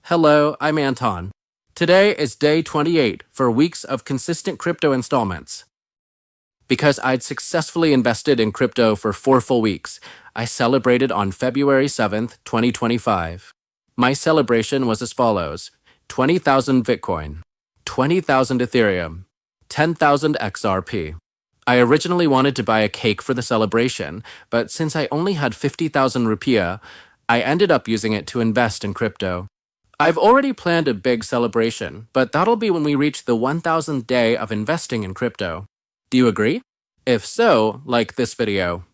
Hello, I'm Anton. Today is day 28 for weeks of consistent crypto installments. Because I'd successfully invested in crypto for 4 full weeks, I celebrated on February 7th, 2025. My celebration was as follows: 20,000 Bitcoin, 20,000 Ethereum, 10,000 XRP. I originally wanted to buy a cake for the celebration, but since I only had 50,000 rupiah, I ended up using it to invest in crypto. I've already planned a big celebration, but that'll be when we reach the 1000th day of investing in crypto. Do you agree? If so, like this video.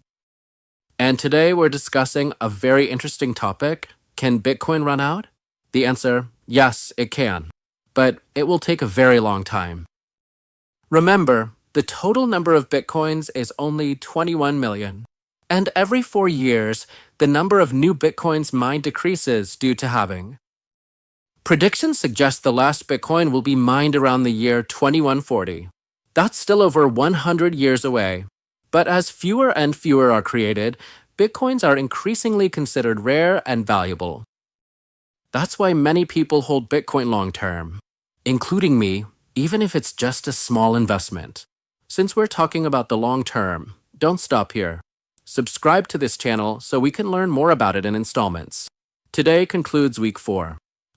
And today we're discussing a very interesting topic. Can Bitcoin run out? The answer, yes, it can. But it will take a very long time. Remember, the total number of Bitcoins is only 21 million. And every 4 years, the number of new Bitcoins mined decreases due to halving. Predictions suggest the last Bitcoin will be mined around the year 2140. That's still over 100 years away. But as fewer and fewer are created, Bitcoins are increasingly considered rare and valuable. That's why many people hold Bitcoin long-term, including me, even if it's just a small investment. Since we're talking about the long term, don't stop here. Subscribe to this channel so we can learn more about it in installments. Today concludes week 4.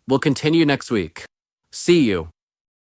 We'll continue next week. See you.